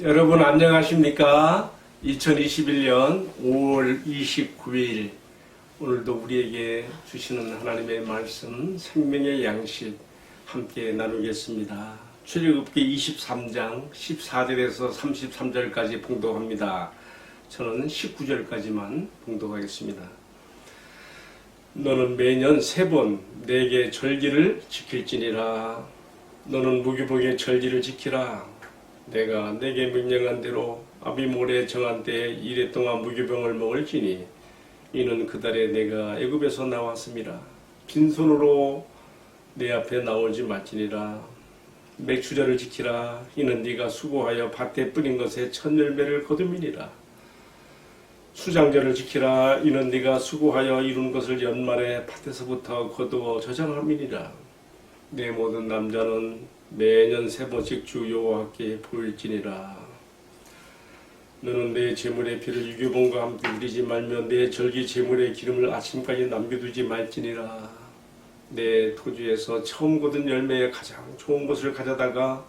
여러분 안녕하십니까? 2021년 5월 29일 오늘도 우리에게 주시는 하나님의 말씀 생명의 양식 함께 나누겠습니다. 출애굽기 23장 14절에서 33절까지 봉독합니다. 저는 19절까지만 봉독하겠습니다. 너는 매년 3번 내게 절기를 지킬지니라. 너는 무교복의 절기를 지키라. 내가 내게 명령한 대로 아비몰에 정한 때에 이래 동안 무교병을 먹을지니 이는 그 달에 내가 애굽에서 나왔음이라. 빈손으로 내 앞에 나오지 말지니라. 맥추절을 지키라. 이는 네가 수고하여 밭에 뿌린 것에 첫 열매를 거둠이니라. 수장절을 지키라. 이는 네가 수고하여 이룬 것을 연말에 밭에서부터 거두어 저장함이니라. 내 모든 남자는 매년 3번씩 주 여호와께 보일지니라. 너는 내 제물의 피를 유교봉과 함께 우리지 말며 내 절기 제물의 기름을 아침까지 남겨두지 말지니라. 내 토지에서 처음 거둔 열매의 가장 좋은 것을 가져다가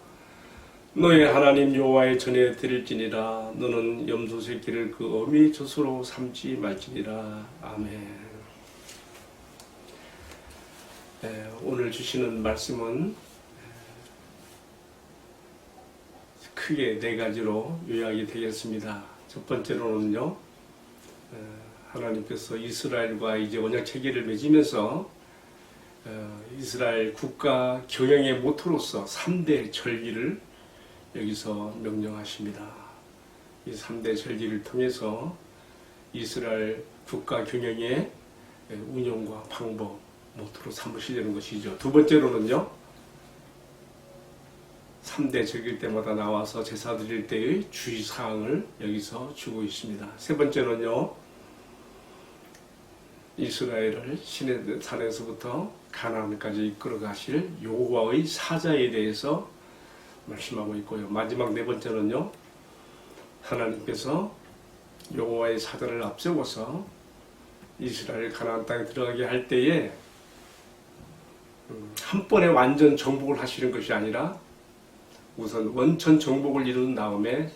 너의 하나님 여호와의 전에 드릴지니라. 너는 염소 새끼를 그 어미 젖으로 삼지 말지니라. 아멘. 오늘 주시는 말씀은 크게 4가지로 요약이 되겠습니다. 첫 번째로는요, 하나님께서 이스라엘과 이제 언약 체계를 맺으면서 이스라엘 국가 경영의 모토로서 3대 절기를 여기서 명령하십니다. 이 3대 절기를 통해서 이스라엘 국가 경영의 운영과 방법 모토로 삼으시려는 것이죠. 두 번째로는요, 3대 절기일 때마다 나와서 제사 드릴 때의 주의사항을 여기서 주고 있습니다. 세 번째는요, 이스라엘을 시내 산에서부터 가나안까지 이끌어 가실 여호와의 사자에 대해서 말씀하고 있고요. 마지막 4번째는요, 하나님께서 여호와의 사자를 앞세워서 이스라엘 가나안 땅에 들어가게 할 때에 한 번에 완전 정복을 하시는 것이 아니라 우선 원천 정복을 이룬 다음에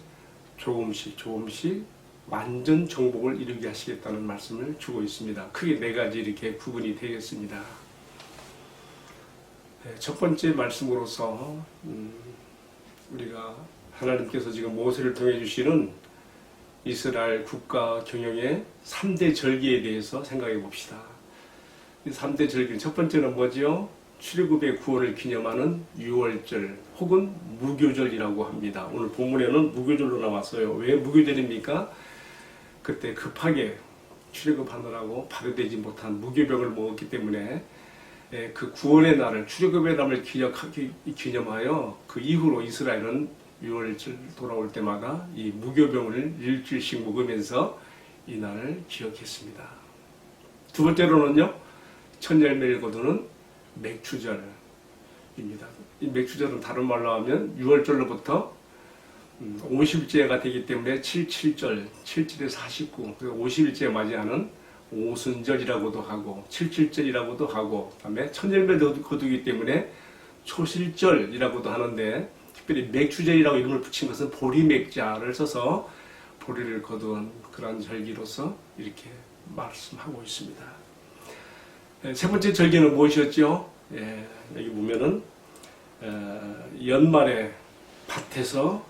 조금씩 완전 정복을 이루게 하시겠다는 말씀을 주고 있습니다. 크게 4가지 이렇게 구분이 되겠습니다. 첫 번째 말씀으로서 우리가 하나님께서 지금 모세를 통해 주시는 이스라엘 국가 경영의 3대 절기에 대해서 생각해 봅시다. 이 3대 절기, 첫 번째는 뭐지요? 출애굽의 구원을 기념하는 유월절 혹은 무교절이라고 합니다. 오늘 본문에는 무교절로 나왔어요. 왜 무교절입니까? 그때 급하게 출애굽하느라고 발효되지 못한 무교병을 먹었기 때문에 그 구원의 날을, 출애굽의 날을 기념하여 그 이후로 이스라엘은 유월절 돌아올 때마다 이 무교병을 일주일씩 먹으면서 이 날을 기억했습니다. 두 번째로는요, 첫 열매를 거두는 맥추절입니다. 이 맥추절은 다른 말로 하면 6월절로부터 50일째가 되기 때문에 77절, 77에 49, 50일째 맞이하는 오순절이라고도 하고 77절이라고도 하고, 그다음에 첫 열매를 거두기 때문에 초실절이라고도 하는데, 특별히 맥추절이라고 이름을 붙인 것은 보리맥자를 써서 보리를 거두은 그런 절기로서 이렇게 말씀하고 있습니다. 세 번째 절기는 무엇이었죠? 여기 보면은 연말에 밭에서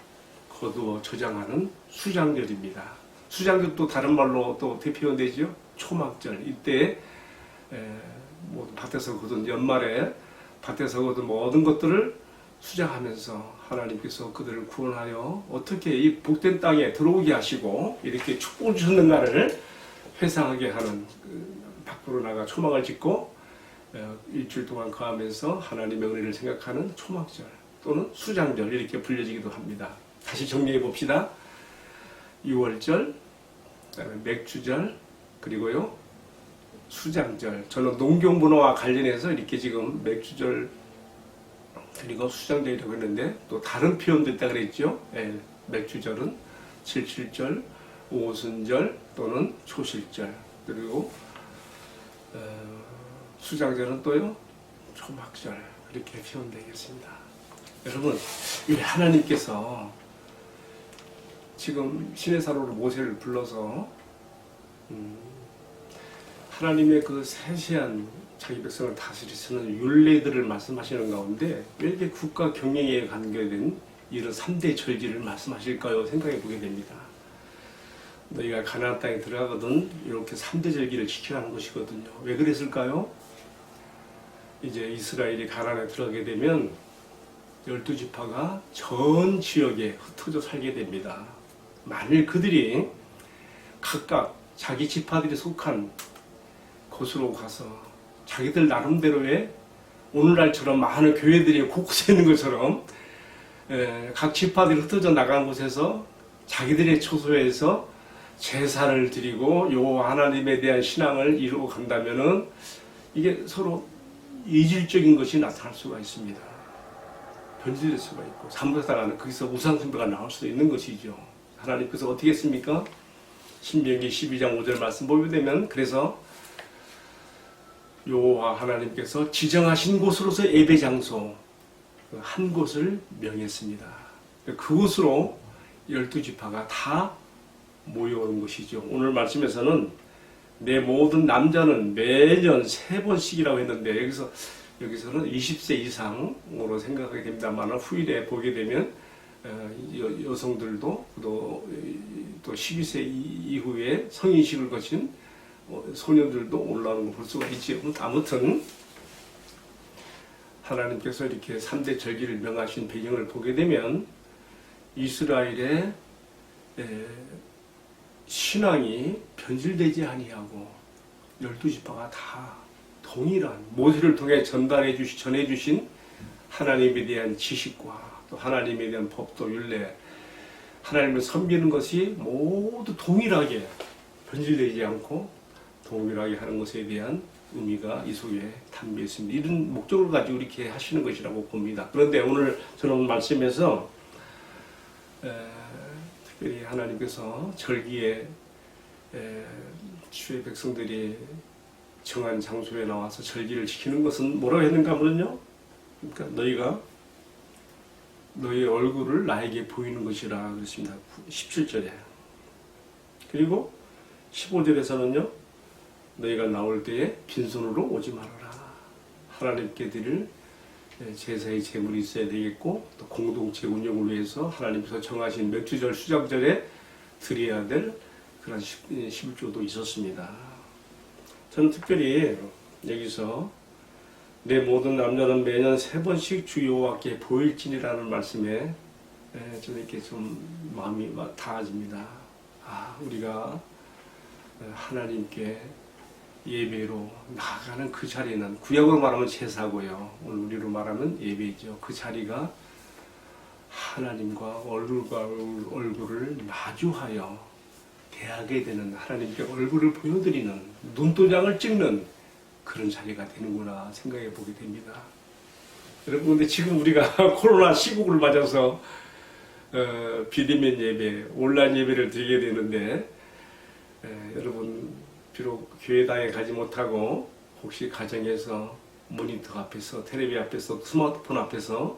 거두어 저장하는 수장절입니다. 수장절도 다른 말로 또 어떻게 표현되죠? 초막절. 이때 밭에서 거둔, 연말에 밭에서 거둔 모든 것들을 수장하면서 하나님께서 그들을 구원하여 어떻게 이 복된 땅에 들어오게 하시고 이렇게 축복을 주셨는가를 회상하게 하는, 밖으로 나가 초막을 짓고 일주일 동안 거하면서 하나님의 은혜를 생각하는 초막절 또는 수장절, 이렇게 불려지기도 합니다. 다시 정리해 봅시다. 6월절, 맥추절, 그리고요 수장절. 저는 농경문화와 관련해서 이렇게 지금 맥추절 그리고 수장절이라고 했는데, 또 다른 표현도 있다 그랬죠. 맥추절은 77절, 오순절 또는 초실절, 그리고 수장절은 또요 초막절, 이렇게 표현되겠습니다. 여러분, 이 하나님께서 지금 시내사로로 모세를 불러서 하나님의 그 세세한 자기 백성을 다스리시는 율례들을 말씀하시는 가운데 왜 이렇게 국가 경영에 관계된 이런 3대 절기를 말씀하실까요? 생각해 보게 됩니다. 너희가 가나안 땅에 들어가거든 이렇게 3대 절기를 지키라는 것이거든요. 왜 그랬을까요? 이제 이스라엘이 가나안에 들어가게 되면 12지파가 전 지역에 흩어져 살게 됩니다. 만일 그들이 각각 자기 지파들이 속한 곳으로 가서 자기들 나름대로의 오늘날처럼 많은 교회들이 곳곳에 있는 것처럼 각 지파들이 흩어져 나간 곳에서 자기들의 처소에서 제사를 드리고 여호와 하나님에 대한 신앙을 이루고 간다면은 이게 서로 이질적인 것이 나타날 수가 있습니다. 변질될 수가 있고 잘못하다가는 거기서 우상숭배가 나올 수도 있는 것이죠. 하나님께서 어떻게 했습니까? 신명기 12장 5절 말씀 보게 되면 그래서 여호와 하나님께서 지정하신 곳으로서 예배 장소 한 곳을 명했습니다. 그곳으로 12지파가 다 모여오는 것이죠. 오늘 말씀에서는 내 모든 남자는 매년 3번씩이라고 했는데 여기서는 20세 이상으로 생각하게 됩니다만 후일에 보게 되면 여성들도 또 12세 이후에 성인식을 거친 소녀들도 올라오는 걸 볼 수가 있죠. 아무튼 하나님께서 이렇게 3대 절기를 명하신 배경을 보게 되면 이스라엘의 신앙이 변질되지 아니하고 12지파가 다 동일한 모세를 통해 전해주신 하나님에 대한 지식과 또 하나님에 대한 법도 율례 하나님을 섬기는 것이 모두 동일하게 변질되지 않고 동일하게 하는 것에 대한 의미가 이 속에 담겨 있습니다. 이런 목적을 가지고 이렇게 하시는 것이라고 봅니다. 그런데 오늘 저는 말씀에서 특별히 하나님께서 절기에 주의 백성들이 정한 장소에 나와서 절기를 지키는 것은 뭐라고 했는가 하면요. 그러니까 너희가 너희 얼굴을 나에게 보이는 것이라 그랬습니다. 17절에. 그리고 15절에서는요. 너희가 나올 때에 빈손으로 오지 말아라. 하나님께 드릴 제사의 제물이 있어야 되겠고 또 공동체 운영을 위해서 하나님께서 정하신 맥주절 수장절에 드려야 될 그런 11조도 있었습니다. 저는 특별히 여기서 내 모든 남자는 매년 3번씩 주 여호와께 보일지니라는 말씀에 저는 이렇게 좀 마음이 닿아집니다. 우리가 하나님께 예배로 나아가는 그 자리는 구약으로 말하면 제사고요. 오늘 우리로 말하면 예배죠. 그 자리가 하나님과 얼굴과 얼굴을 마주하여 대하게 되는 하나님께 얼굴을 보여드리는 눈도장을 찍는 그런 자리가 되는구나 생각해 보게 됩니다. 여러분 근데 지금 우리가 코로나 시국을 맞아서 비대면 예배, 온라인 예배를 드리게 되는데 여러분 비록 교회당에 가지 못하고 혹시 가정에서 모니터 앞에서 텔레비 앞에서 스마트폰 앞에서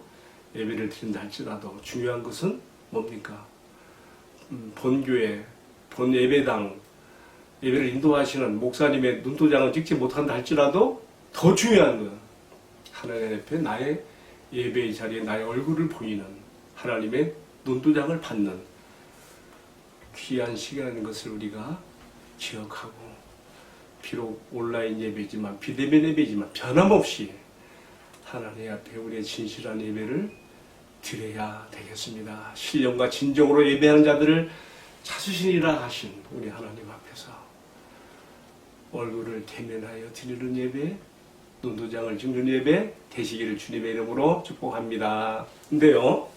예배를 드린다 할지라도 중요한 것은 뭡니까? 본교회, 본 예배당 예배를 인도하시는 목사님의 눈도장을 찍지 못한다 할지라도 더 중요한 건 하나님 앞에 나의 예배의 자리에 나의 얼굴을 보이는 하나님의 눈도장을 받는 귀한 시간인 것을 우리가 기억하고 비록 온라인 예배지만 비대면 예배지만 변함없이 하나님 앞에 우리의 진실한 예배를 드려야 되겠습니다. 신령과 진정으로 예배하는 자들을 찾으시리라 하신 우리 하나님 앞에서 얼굴을 대면하여 드리는 예배, 눈도장을 찍는 예배 되시기를 주님의 이름으로 축복합니다. 근데요,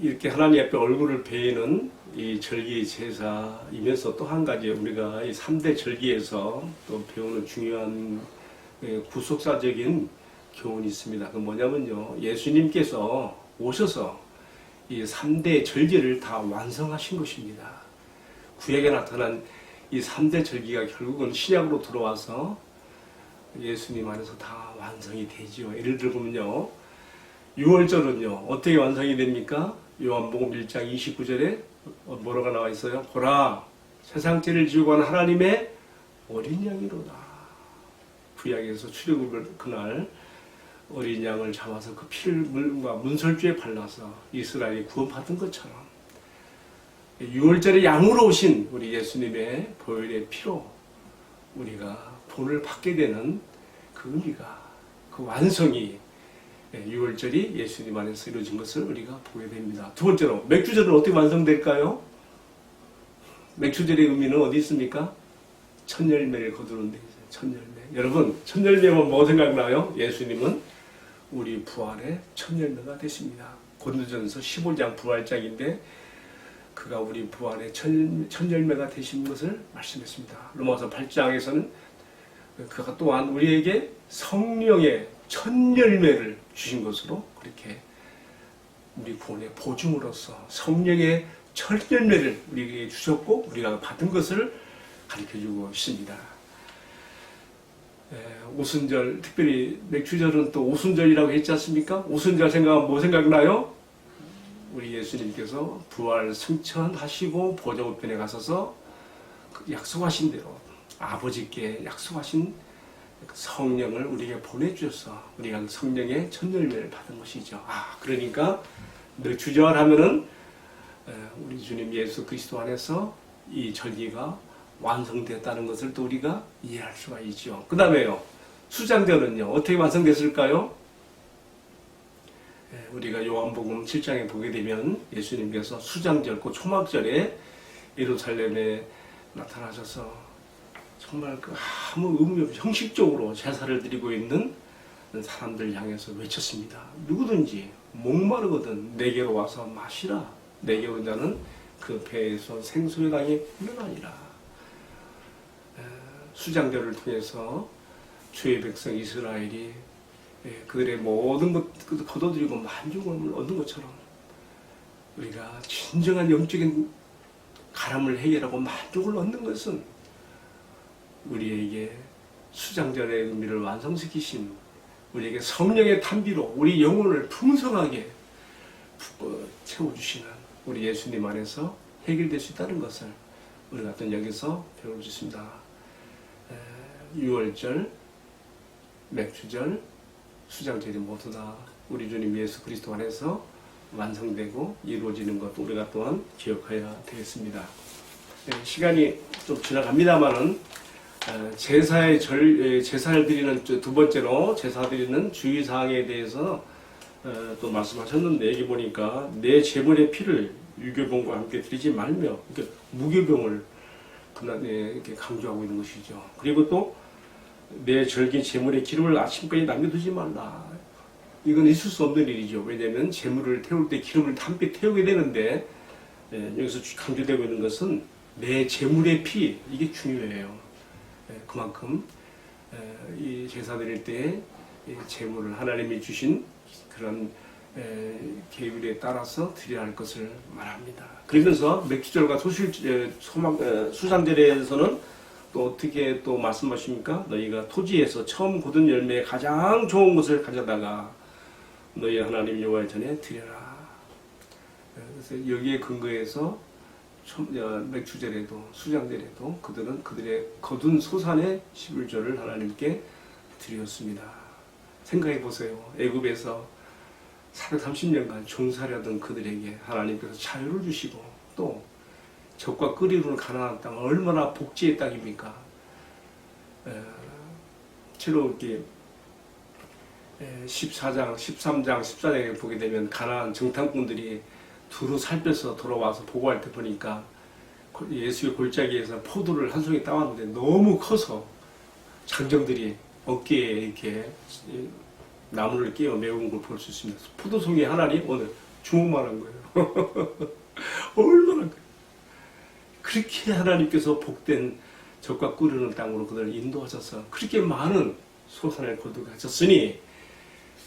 이렇게 하나님 앞에 얼굴을 베이는 이 절기 제사이면서 또 한 가지 우리가 이 3대 절기에서 또 배우는 중요한 구속사적인 교훈이 있습니다. 그 뭐냐면요, 예수님께서 오셔서 이 3대 절기를 다 완성하신 것입니다. 구약에 나타난 이 3대 절기가 결국은 신약으로 들어와서 예수님 안에서 다 완성이 되지요. 예를 들면요, 6월절은요 어떻게 완성이 됩니까? 요한복음 1장 29절에 뭐라고 나와 있어요? 보라, 세상 죄를 지우고 한 하나님의 어린 양이로다. 구약에서 출애굽을 그날 어린 양을 잡아서 그 피를 물과 문설주에 발라서 이스라엘이 구원받은 것처럼 유월절에 양으로 오신 우리 예수님의 보혈의 피로 우리가 구원을 받게 되는 그 의미가, 그 완성이 유월절이 예수님 안에서 이루어진 것을 우리가 보게 됩니다. 두 번째로 맥주절은 어떻게 완성될까요? 맥주절의 의미는 어디 있습니까? 첫 열매를 거두는 데 있어요. 첫 열매. 여러분, 첫 열매면 뭐 생각나요? 예수님은 우리 부활의 첫 열매가 되십니다. 고린도전서 15장 부활장인데 그가 우리 부활의 첫 열매가 되신 것을 말씀했습니다. 로마서 8장에서는 그가 또한 우리에게 성령의 첫 열매를 주신 것으로 그렇게 우리 구원의 보증으로서 성령의 첫 열매를 우리에게 주셨고 우리가 받은 것을 가르쳐주고 있습니다. 오순절, 특별히 맥주절은 또 오순절이라고 했지 않습니까? 오순절 생각하면 뭐 생각나요? 우리 예수님께서 부활 승천하시고 보좌우편에 가셔서 약속하신 대로 아버지께 약속하신 성령을 우리에게 보내주셔서 우리가 성령의 첫 열매를 받은 것이죠. 그러니까 맥주절 하면은 우리 주님 예수 그리스도 안에서 이 절기가 완성되었다는 것을 또 우리가 이해할 수가 있죠. 그 다음에요, 수장절은요 어떻게 완성됐을까요? 우리가 요한복음 7장에 보게 되면 예수님께서 수장절, 그 초막절에 예루살렘에 나타나셔서 정말 그 아무 의미 없이 형식적으로 제사를 드리고 있는 사람들 향해서 외쳤습니다. 누구든지 목마르거든 내게로 와서 마시라. 내게 온 자는 그 배에서 생수의 강이 흘러나니라. 수장절을 통해서 주의 백성 이스라엘이 그들의 모든 것 거둬들이고 만족을 얻는 것처럼 우리가 진정한 영적인 가람을 해결하고 만족을 얻는 것은 우리에게 수장절의 의미를 완성시키신 우리에게 성령의 탄비로 우리 영혼을 풍성하게 채워주시는 우리 예수님 안에서 해결될 수 있다는 것을 우리가 또 여기서 배울 수 있습니다. 유월절, 맥주절, 수장절이 모두 다 우리 주님 예수 그리스도 안에서 완성되고 이루어지는 것 우리가 또한 기억해야 되겠습니다. 시간이 좀 지나갑니다만은 제사를 드리는 두 번째로 제사 드리는 주의사항에 대해서 또 말씀하셨는데 여기 보니까 내 제물의 피를 유교병과 함께 드리지 말며 이렇게 무교병을 이렇게 강조하고 있는 것이죠. 그리고 또 내 절기 제물의 기름을 아침까지 남겨두지 말라. 이건 있을 수 없는 일이죠. 왜냐하면 제물을 태울 때 기름을 함께 태우게 되는데 여기서 강조되고 있는 것은 내 제물의 피, 이게 중요해요. 그만큼 이 제사 드릴 때 제물을 하나님이 주신 그런 계율에 따라서 드려야 할 것을 말합니다. 그러면서 맥주절과 수장절에서는 또 어떻게 또 말씀하십니까? 너희가 토지에서 처음 거둔 열매에 가장 좋은 것을 가져다가 너희 하나님 여호와 전에 드려라. 그래서 여기에 근거해서 맥주절에도 수장절에도 그들은 그들의 거둔 소산의 11조를 하나님께 드렸습니다. 생각해 보세요. 애굽에서 430년간 종살이하던 그들에게 하나님께서 자유를 주시고 또 적과 끄리로는 가나안 땅 얼마나 복지의 땅입니까? 실로 이렇게 14장, 13장, 14장에 보게 되면 가나안 정탐꾼들이 두루 살펴서 돌아와서 보고할 때 보니까 예수의 골짜기에서 포도를 한 송이 따왔는데 너무 커서 장정들이 어깨에 이렇게 나무를 끼워 메운 걸 볼 수 있습니다. 포도송이 하나니 오늘 주먹만한 거예요. 얼마나 그렇게 하나님께서 복된 적과 꿀르는 땅으로 그들을 인도하셔서 그렇게 많은 소산을 거두게 하셨으니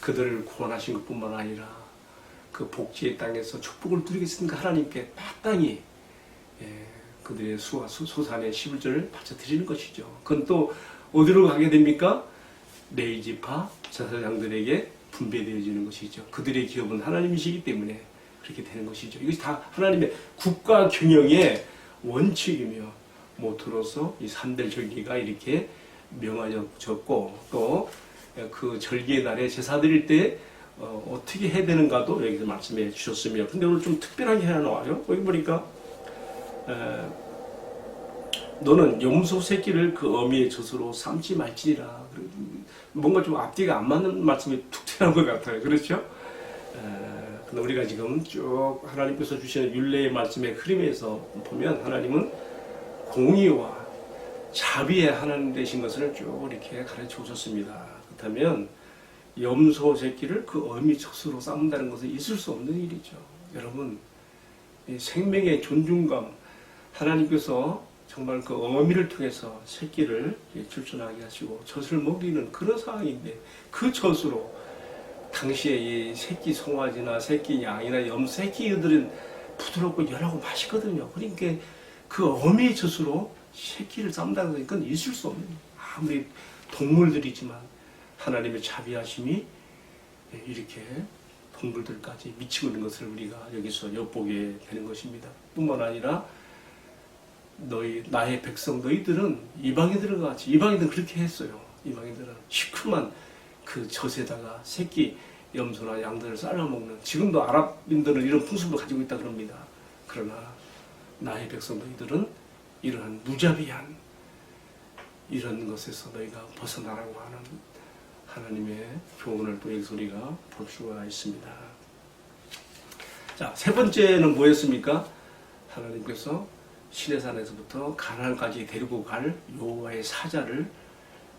그들을 구원하신 것뿐만 아니라 그 복지의 땅에서 축복을 누리겠으니까 하나님께 마땅히 그들의 소산의 11조를 바쳐드리는 것이죠. 그건 또 어디로 가게 됩니까? 레위지파 제사장들에게 분배되어지는 것이죠. 그들의 기업은 하나님이시기 때문에 그렇게 되는 것이죠. 이것이 다 하나님의 국가 경영의 원칙이며 모토로서 이 3대 절기가 이렇게 명하셨고 또 그 절기의 날에 제사 드릴 때 어떻게 해야 되는가도 여기서 말씀해 주셨으며 근데 오늘 좀 특별한 게 하나 나와요. 여기 보니까 너는 염소 새끼를 그 어미의 젖으로 삼지 말지니라. 뭔가 좀 앞뒤가 안 맞는 말씀이 툭 튀어나온 것 같아요. 그렇죠? 근데 우리가 지금 쭉 하나님께서 주시는 율례의 말씀의 흐름에서 보면 하나님은 공의와 자비의 하나님 되신 것을 쭉 이렇게 가르쳐 오셨습니다. 그렇다면 염소 새끼를 그 어미 젖으로 삶는다는 것은 있을 수 없는 일이죠. 여러분, 이 생명의 존중감, 하나님께서 정말 그 어미를 통해서 새끼를 출산하게 하시고 젖을 먹이는 그런 상황인데 그 젖으로 당시에 이 새끼 송아지나 새끼 양이나 염소 새끼들은 부드럽고 연하고 맛있거든요. 그러니까 그 어미의 젖으로 새끼를 삶는다는 건 있을 수 없는 일이에요. 아무리 동물들이지만 하나님의 자비하심이 이렇게 동물들까지 미치고 있는 것을 우리가 여기서 엿보게 되는 것입니다. 뿐만 아니라 나의 백성 너희들은 이방인들과 같이 이방인들은 그렇게 했어요. 이방인들은 시큼한 그 젖에다가 새끼 염소나 양들을 삶아먹는 지금도 아랍인들은 이런 풍습을 가지고 있다 그럽니다. 그러나 나의 백성 너희들은 이러한 무자비한 이런 것에서 너희가 벗어나라고 하는 하나님의 교훈을 또 여기서 우리가 볼 수가 있습니다. 자, 세 번째는 뭐였습니까? 하나님께서 시내산에서부터 가나안까지 데리고 갈 여호와의 사자를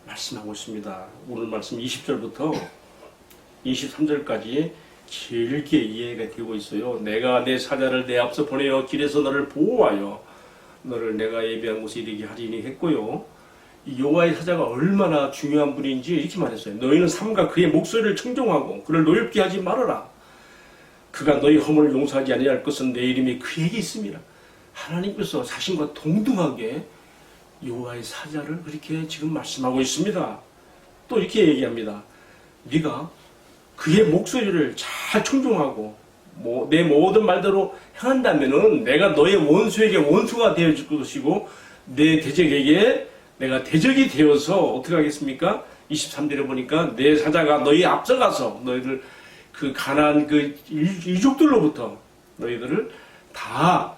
말씀하고 있습니다. 오늘 말씀 20절부터 23절까지 길게 이해가 되고 있어요. 내가 내 사자를 내 앞서 보내어 길에서 너를 보호하여 너를 내가 예비한 곳에 이르게 하리니 했고요. 이 여호와의 사자가 얼마나 중요한 분인지 이렇게 말했어요. 너희는 삼가 그의 목소리를 청종하고 그를 노엽게 하지 말아라. 그가 너희 허물을 용서하지 아니할 것은 내 이름이 그에게 있음이라. 하나님께서 자신과 동등하게 여호와의 사자를 그렇게 지금 말씀하고 있습니다. 또 이렇게 얘기합니다. 네가 그의 목소리를 잘 청종하고 내 모든 말대로 행한다면은 내가 너의 원수에게 원수가 되어줄 것이고 내 대적에게 내가 대적이 되어서 어떻게 하겠습니까? 23절에 보니까 내 사자가 너희 앞서가서 너희들 그 가나안 그 이족들로부터 너희들을 다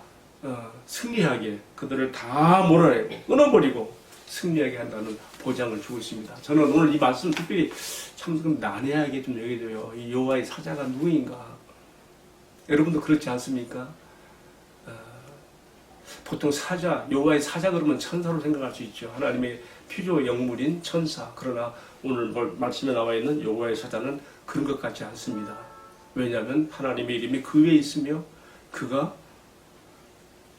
승리하게 그들을 다 몰아내고 끊어버리고 승리하게 한다는 보장을 주고 있습니다. 저는 오늘 이 말씀 특별히 참 난해하게 좀 여겨져요. 이 여호와의 사자가 누구인가? 여러분도 그렇지 않습니까? 보통 사자, 여호와의 사자 그러면 천사로 생각할 수 있죠. 하나님의 필요 영물인 천사. 그러나 오늘 말씀에 나와 있는 여호와의 사자는 그런 것 같지 않습니다. 왜냐하면 하나님의 이름이 그 위에 있으며 그가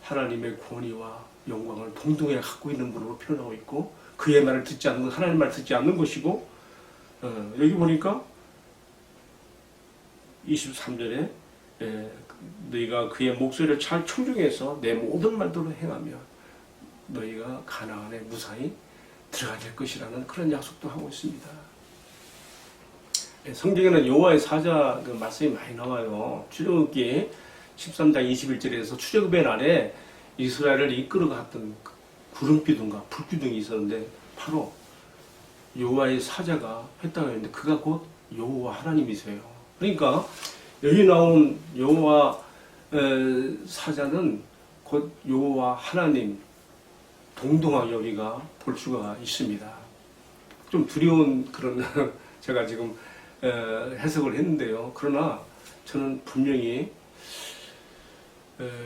하나님의 권위와 영광을 동등하게 갖고 있는 분으로 표현하고 있고 그의 말을 듣지 않는 것, 하나님 말을 듣지 않는 것이고 여기 보니까 23절에 너희가 그의 목소리를 잘 청중해서 내 모든 말대로 행하며 너희가 가나안에 무사히 들어가게 될 것이라는 그런 약속도 하고 있습니다. 성경에는 여호와의 사자 그 말씀이 많이 나와요. 출애굽기 13장 21절에서 출애굽의 날에 이스라엘을 이끌어갔던 구름기둥과 불기둥이 있었는데 바로 여호와의 사자가 했다고 했는데 그가 곧 여호와 하나님이세요. 그러니까 여기 나온 여호와 사자는 곧 여호와 하나님 동등하게 우리가 볼 수가 있습니다. 좀 두려운 그런 제가 지금 해석을 했는데요. 그러나 저는 분명히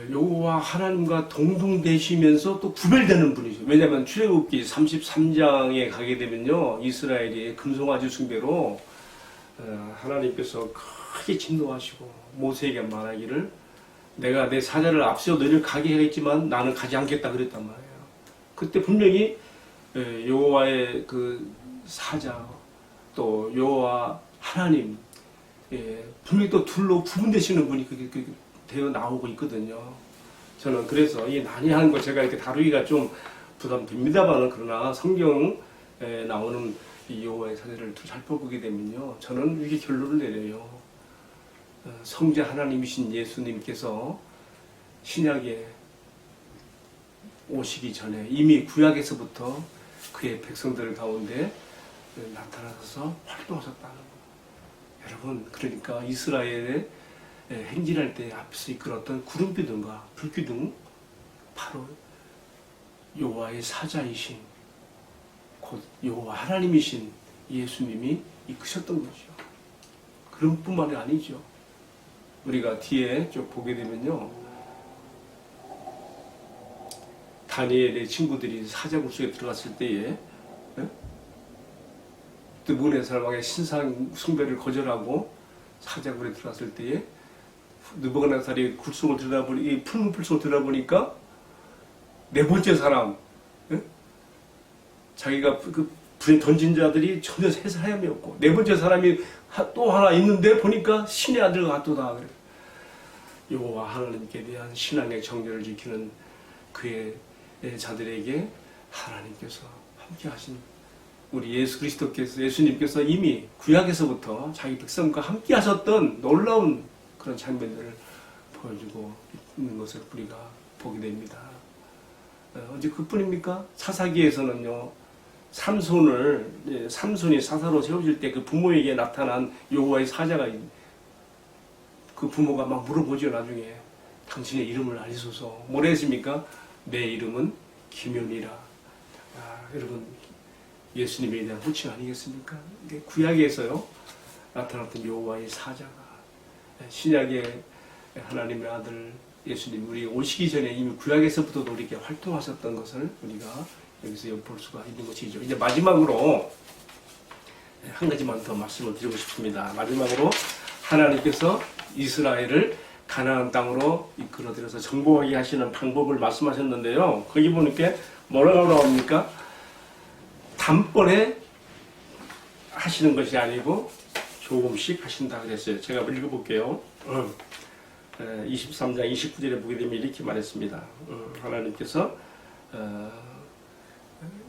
여호와 하나님과 동등되시면서 또 구별되는 분이죠. 왜냐하면 출애굽기 33장에 가게 되면요, 이스라엘이 금송아지 숭배로 하나님께서 크게 진노하시고 모세에게 말하기를 내가 내 사자를 앞세워 너희를 가게 하겠지만 나는 가지 않겠다 그랬단 말이에요. 그때 분명히 여호와의 그 사자 또 여호와 하나님 분명히 또 둘로 구분되시는 분이 그게 되어 나오고 있거든요. 저는 그래서 이 난해한 거 제가 이렇게 다루기가 좀 부담됩니다만 그러나 성경에 나오는 이 여호와의 사자를 잘 보게 되면요 저는 이렇게 결론을 내려요. 성자 하나님이신 예수님께서 신약에 오시기 전에 이미 구약에서부터 그의 백성들 가운데 나타나서 활동하셨다는 거예요. 여러분, 그러니까 이스라엘에 행진할 때 앞에서 이끌었던 구름기둥과 불기둥, 바로 여호와의 사자이신 곧 여호와 하나님이신 예수님이 이끄셨던 거죠. 그런 뿐만이 아니죠. 우리가 뒤에 쭉 보게 되면요, 다니엘의 친구들이 사자굴 속에 들어갔을 때에 느부갓네살 왕의 신상 숭배를 거절하고 사자굴에 들어갔을 때에 느부갓네살이 굴속을 들여다보니, 이 푸른 불속을 들여다보니까 네 번째 사람, 자기가 그 불에 던진 자들이 전혀 세 사람이었고, 네 번째 사람이 또 하나 있는데 보니까 신의 아들 같도다. 여호와 하나님께 대한 신앙의 정결을 지키는 그의 자들에게 하나님께서 함께 하신, 우리 예수 그리스도께서, 예수님께서 이미 구약에서부터 자기 백성과 함께 하셨던 놀라운 그런 장면들을 보여주고 있는 것을 우리가 보게 됩니다. 언제 그뿐입니까? 사사기에서는요, 삼손이 사사로 세워질 때 그 부모에게 나타난 여호와의 사자가, 그 부모가 막 물어보죠. 나중에 당신의 이름을 알리소서. 뭐라 했습니까? 내 이름은 기묘니라. 여러분, 예수님에 대한 호칭 아니겠습니까? 구약에서요 나타났던 여호와의 사자가 신약의 하나님의 아들 예수님, 우리 오시기 전에 이미 구약에서부터도 이렇게 활동하셨던 것을 우리가 여기서 엿볼 수가 있는 것이죠. 이제 마지막으로 한 가지만 더 말씀을 드리고 싶습니다. 마지막으로 하나님께서 이스라엘을 가나안 땅으로 이끌어들여서 정복하게 하시는 방법을 말씀하셨는데요. 거기 보니까 뭐라고 나옵니까? 단번에 하시는 것이 아니고 조금씩 하신다 그랬어요. 제가 읽어볼게요. 23장 29절에 보게 되면 이렇게 말했습니다. 하나님께서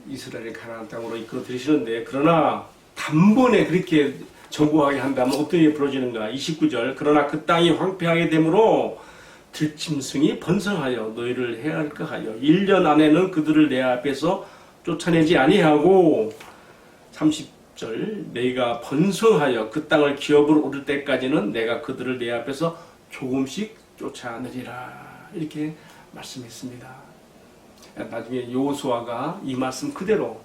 이스라엘을 가나안 땅으로 이끌어 들이시는데, 그러나 단번에 그렇게 정복하게 한다면 어떤 일이 벌어지는가? 29절, 그러나 그 땅이 황폐하게 되므로 들짐승이 번성하여 너희를 해할까 하여 1년 안에는 그들을 내 앞에서 쫓아내지 아니하고, 30절, 내가 번성하여 그 땅을 기업으로 오를 때까지는 내가 그들을 내 앞에서 조금씩 쫓아내리라. 이렇게 말씀했습니다. 나중에 여호수아가 이 말씀 그대로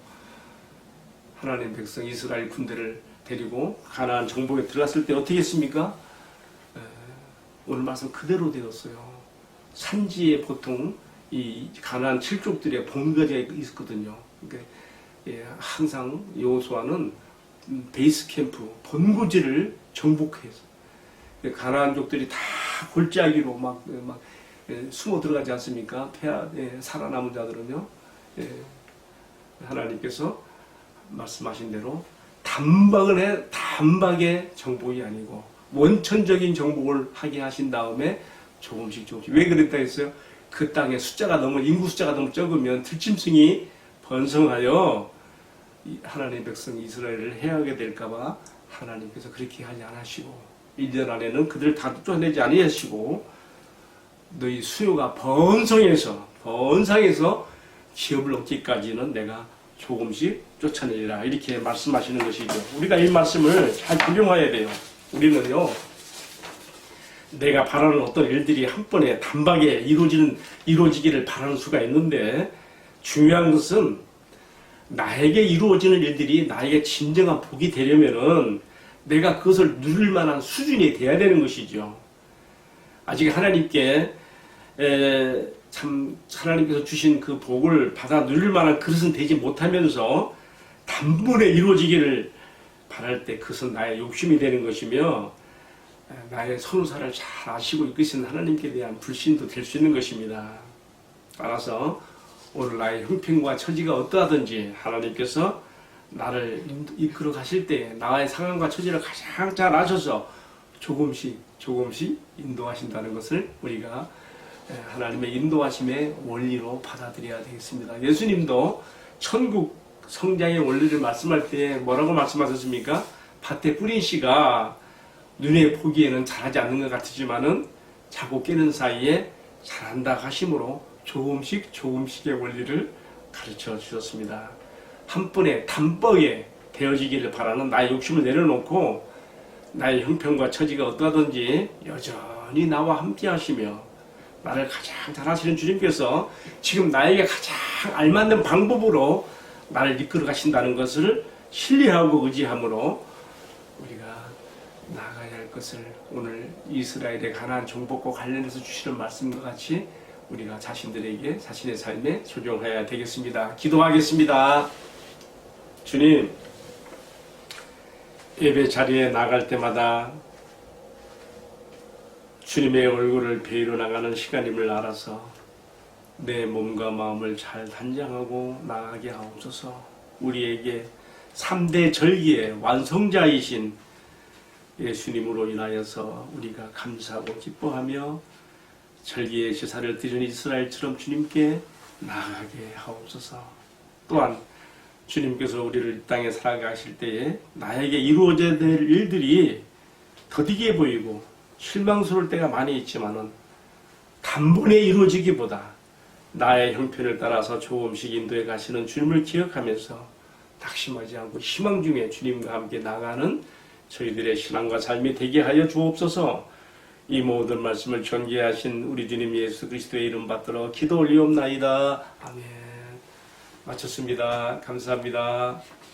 하나님 백성 이스라엘 군대를 데리고 가나안 정복에 들어갔을 때 어떻게 했습니까? 오늘 말씀 그대로 되었어요. 산지에 보통 이 가나안 7족들의 본거지가 있었거든요. 그러니까 항상 여호수아는 베이스 캠프, 본거지를 정복해서 가나안족들이 다 골짜기로 막 숨어 들어가지 않습니까? 살아남은 자들은요, 하나님께서 말씀하신 대로 단박의 정복이 아니고 원천적인 정복을 하게 하신 다음에 조금씩. 왜 그랬다 했어요? 그 땅에 인구 숫자가 너무 적으면 들짐승이 번성하여 하나님의 백성 이스라엘을 해하게 될까봐 하나님께서 그렇게 하지 않으시고, 1년 안에는 그들을 다 쫓아내지 아니하시고, 너희 수요가 번성해서 기업을 얻기까지는 내가 조금씩 쫓아내리라. 이렇게 말씀하시는 것이죠. 우리가 이 말씀을 잘 적용해야 돼요. 우리는요, 내가 바라는 어떤 일들이 한 번에 단박에 이루어지기를 바라는 수가 있는데, 중요한 것은 나에게 이루어지는 일들이 나에게 진정한 복이 되려면은 내가 그것을 누릴 만한 수준이 돼야 되는 것이죠. 아직 하나님께 하나님께서 주신 그 복을 받아 누릴 만한 그릇은 되지 못하면서 단번에 이루어지기를 바랄 때 그것은 나의 욕심이 되는 것이며, 나의 선우사를 잘 아시고 이끄시는 하나님께 대한 불신도 될 수 있는 것입니다. 따라서 오늘 나의 형편과 처지가 어떠하든지 하나님께서 나를 이끌어 가실 때 나의 상황과 처지를 가장 잘 아셔서 조금씩 인도하신다는 것을 우리가 하나님의 인도하심의 원리로 받아들여야 되겠습니다. 예수님도 천국 성장의 원리를 말씀할 때 뭐라고 말씀하셨습니까? 밭에 뿌린 씨가 눈에 보기에는 잘하지 않는 것 같지만은 자고 깨는 사이에 잘한다 하심으로 조금씩 조금씩의 원리를 가르쳐 주셨습니다. 한 번에 단번에 되어지기를 바라는 나의 욕심을 내려놓고 나의 형편과 처지가 어떠하든지 여전히 나와 함께 하시며 나를 가장 잘 하시는 주님께서 지금 나에게 가장 알맞는 방법으로 나를 이끌어 가신다는 것을 신뢰하고 의지함으로 우리가 나아가야 할 것을 오늘 이스라엘의 가나안 정복과 관련해서 주시는 말씀과 같이 우리가 자신들에게 자신의 삶에 적용해야 되겠습니다. 기도하겠습니다. 주님, 예배 자리에 나갈 때마다 주님의 얼굴을 뵈러 나가는 시간임을 알아서 내 몸과 마음을 잘 단장하고 나가게 하옵소서. 우리에게 3대 절기의 완성자이신 예수님으로 인하여서 우리가 감사하고 기뻐하며 절기의 제사를 드린 이스라엘처럼 주님께 나아가게 하옵소서. 또한 주님께서 우리를 이 땅에 살아가실 때에 나에게 이루어져야 될 일들이 더디게 보이고 실망스러울 때가 많이 있지만은 단번에 이루어지기보다 나의 형편을 따라서 조금씩 인도해 가시는 주님을 기억하면서 낙심하지 않고 희망 중에 주님과 함께 나가는 저희들의 신앙과 삶이 되게 하여 주옵소서. 이 모든 말씀을 전개하신 우리 주님 예수 그리스도의 이름 받들어 기도 올리옵나이다. 아멘. 마쳤습니다. 감사합니다.